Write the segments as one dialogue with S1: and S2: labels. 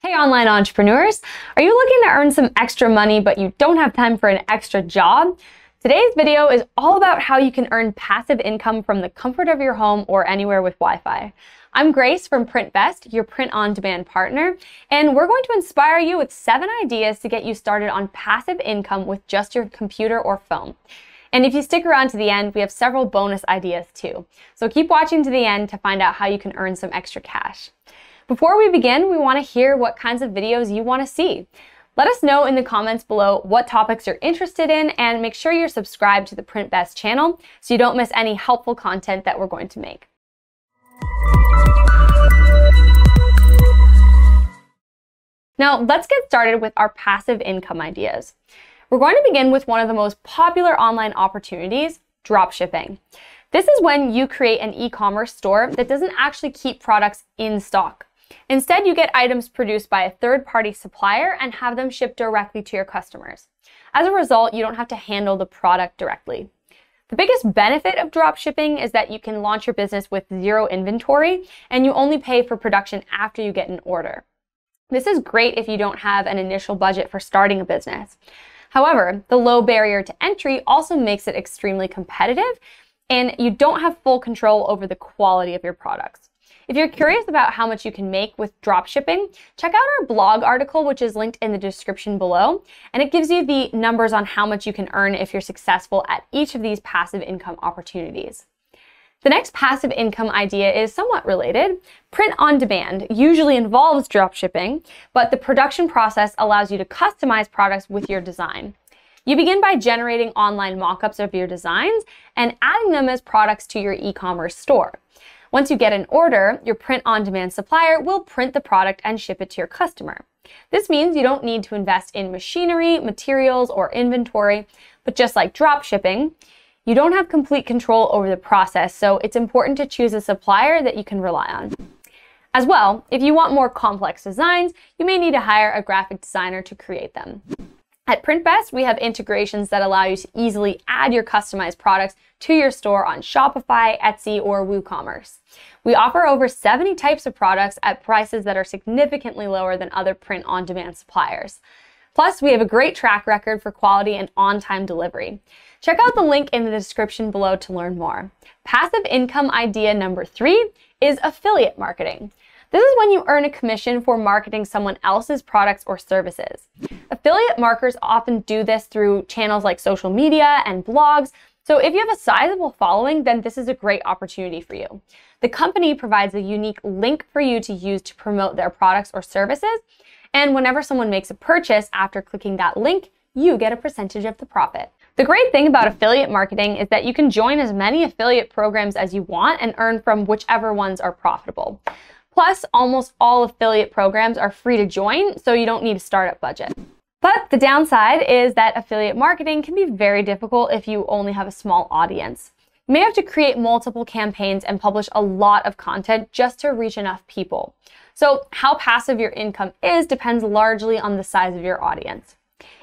S1: Hey online entrepreneurs, are you looking to earn some extra money but you don't have time for an extra job? Today's video is all about how you can earn passive income from the comfort of your home or anywhere with Wi-Fi. I'm Grace from Printbest, your print-on-demand partner, and we're going to inspire you with 7 ideas to get you started on passive income with just your computer or phone. And if you stick around to the end, we have several bonus ideas too. So keep watching to the end to find out how you can earn some extra cash. Before we begin, we want to hear what kinds of videos you want to see. Let us know in the comments below what topics you're interested in, and make sure you're subscribed to the Printbest channel so you don't miss any helpful content that we're going to make. Now, let's get started with our passive income ideas. We're going to begin with one of the most popular online opportunities, dropshipping. This is when you create an e-commerce store that doesn't actually keep products in stock. Instead, you get items produced by a third-party supplier and have them shipped directly to your customers. As a result, you don't have to handle the product directly. The biggest benefit of dropshipping is that you can launch your business with zero inventory, and you only pay for production after you get an order. This is great if you don't have an initial budget for starting a business. However, the low barrier to entry also makes it extremely competitive, and you don't have full control over the quality of your products. If you're curious about how much you can make with dropshipping, check out our blog article, which is linked in the description below, and it gives you the numbers on how much you can earn if you're successful at each of these passive income opportunities. The next passive income idea is somewhat related. Print on demand usually involves dropshipping, but the production process allows you to customize products with your design. You begin by generating online mock-ups of your designs and adding them as products to your e-commerce store. Once you get an order, your print-on-demand supplier will print the product and ship it to your customer. This means you don't need to invest in machinery, materials, or inventory, but just like dropshipping, you don't have complete control over the process, so it's important to choose a supplier that you can rely on. As well, if you want more complex designs, you may need to hire a graphic designer to create them. At Printbest, we have integrations that allow you to easily add your customized products to your store on Shopify, Etsy, or WooCommerce. We offer over 70 types of products at prices that are significantly lower than other print-on-demand suppliers. Plus, we have a great track record for quality and on-time delivery. Check out the link in the description below to learn more. Passive income idea number 3 is affiliate marketing. This is when you earn a commission for marketing someone else's products or services. Affiliate marketers often do this through channels like social media and blogs, so if you have a sizable following, then this is a great opportunity for you. The company provides a unique link for you to use to promote their products or services, and whenever someone makes a purchase after clicking that link, you get a percentage of the profit. The great thing about affiliate marketing is that you can join as many affiliate programs as you want and earn from whichever ones are profitable. Plus, almost all affiliate programs are free to join, so you don't need a startup budget. But the downside is that affiliate marketing can be very difficult if you only have a small audience. You may have to create multiple campaigns and publish a lot of content just to reach enough people. So how passive your income is depends largely on the size of your audience.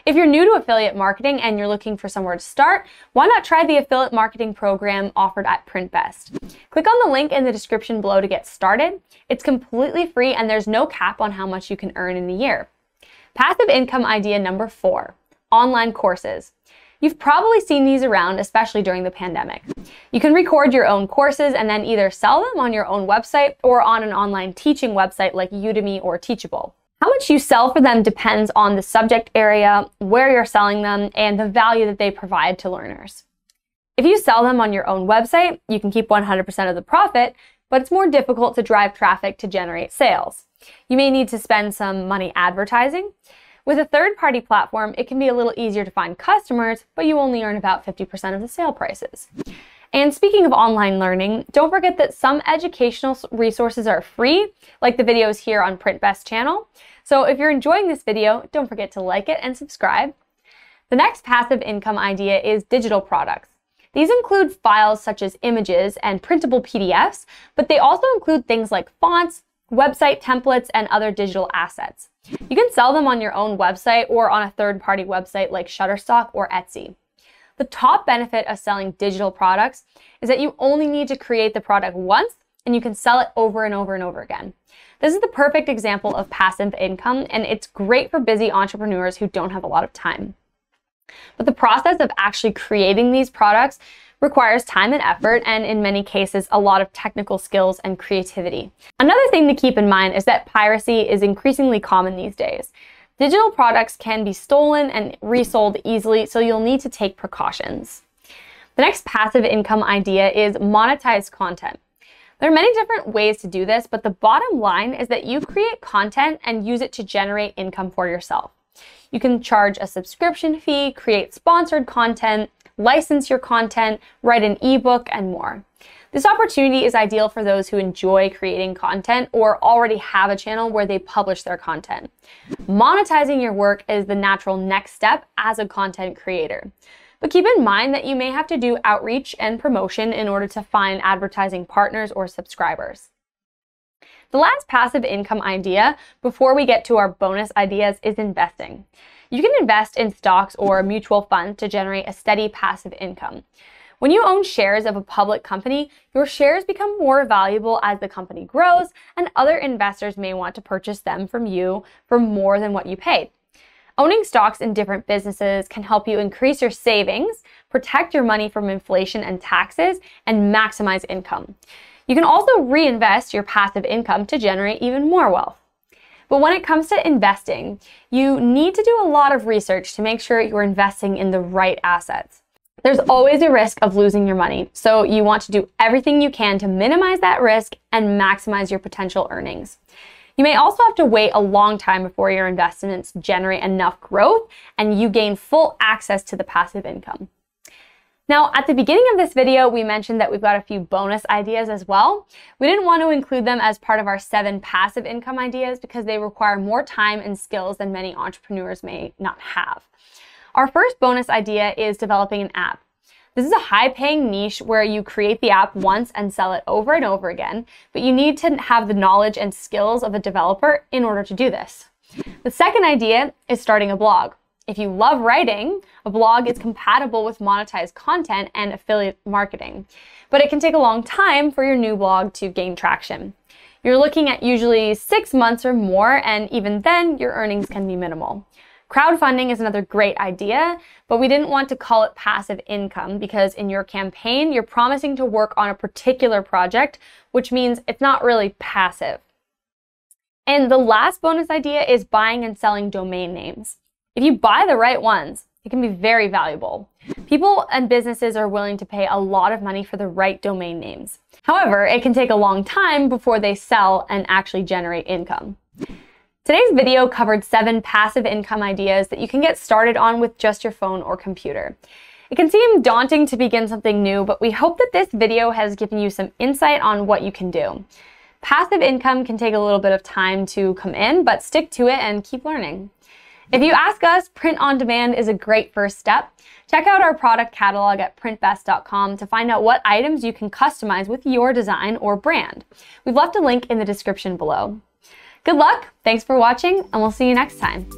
S1: If you're new to affiliate marketing and you're looking for somewhere to start, why not try the affiliate marketing program offered at Printbest? Click on the link in the description below to get started. It's completely free and there's no cap on how much you can earn in a year. Passive income idea number 4, online courses. You've probably seen these around, especially during the pandemic. You can record your own courses and then either sell them on your own website or on an online teaching website like Udemy or Teachable. How much you sell for them depends on the subject area, where you're selling them, and the value that they provide to learners. If you sell them on your own website, you can keep 100% of the profit, but it's more difficult to drive traffic to generate sales. You may need to spend some money advertising. With a third-party platform, it can be a little easier to find customers, but you only earn about 50% of the sale prices. And speaking of online learning, don't forget that some educational resources are free, like the videos here on Printbest channel. So if you're enjoying this video, don't forget to like it and subscribe. The next passive income idea is digital products. These include files such as images and printable PDFs, but they also include things like fonts, website templates, and other digital assets. You can sell them on your own website or on a third-party website like Shutterstock or Etsy. The top benefit of selling digital products is that you only need to create the product once and you can sell it over and over and over again. This is the perfect example of passive income, and it's great for busy entrepreneurs who don't have a lot of time. But the process of actually creating these products requires time and effort, and in many cases, a lot of technical skills and creativity. Another thing to keep in mind is that piracy is increasingly common these days. Digital products can be stolen and resold easily, so you'll need to take precautions. The next passive income idea is monetized content. There are many different ways to do this, but the bottom line is that you create content and use it to generate income for yourself. You can charge a subscription fee, create sponsored content, license your content, write an ebook, and more. This opportunity is ideal for those who enjoy creating content or already have a channel where they publish their content. Monetizing your work is the natural next step as a content creator. But keep in mind that you may have to do outreach and promotion in order to find advertising partners or subscribers. The last passive income idea before we get to our bonus ideas is investing. You can invest in stocks or mutual funds to generate a steady passive income. When you own shares of a public company, your shares become more valuable as the company grows, and other investors may want to purchase them from you for more than what you paid. Owning stocks in different businesses can help you increase your savings, protect your money from inflation and taxes, and maximize income. You can also reinvest your passive income to generate even more wealth. But when it comes to investing, you need to do a lot of research to make sure you're investing in the right assets. There's always a risk of losing your money, so you want to do everything you can to minimize that risk and maximize your potential earnings. You may also have to wait a long time before your investments generate enough growth and you gain full access to the passive income. Now, at the beginning of this video, we mentioned that we've got a few bonus ideas as well. We didn't want to include them as part of our 7 passive income ideas because they require more time and skills than many entrepreneurs may not have. Our first bonus idea is developing an app. This is a high-paying niche where you create the app once and sell it over and over again, but you need to have the knowledge and skills of a developer in order to do this. The second idea is starting a blog. If you love writing, a blog is compatible with monetized content and affiliate marketing, but it can take a long time for your new blog to gain traction. You're looking at usually 6 months or more, and even then, your earnings can be minimal. Crowdfunding is another great idea, but we didn't want to call it passive income because in your campaign, you're promising to work on a particular project, which means it's not really passive. And the last bonus idea is buying and selling domain names. If you buy the right ones, it can be very valuable. People and businesses are willing to pay a lot of money for the right domain names. However, it can take a long time before they sell and actually generate income. Today's video covered 7 passive income ideas that you can get started on with just your phone or computer. It can seem daunting to begin something new, but we hope that this video has given you some insight on what you can do. Passive income can take a little bit of time to come in, but stick to it and keep learning. If you ask us, print on demand is a great first step. Check out our product catalog at printbest.com to find out what items you can customize with your design or brand. We've left a link in the description below. Good luck, thanks for watching, and we'll see you next time.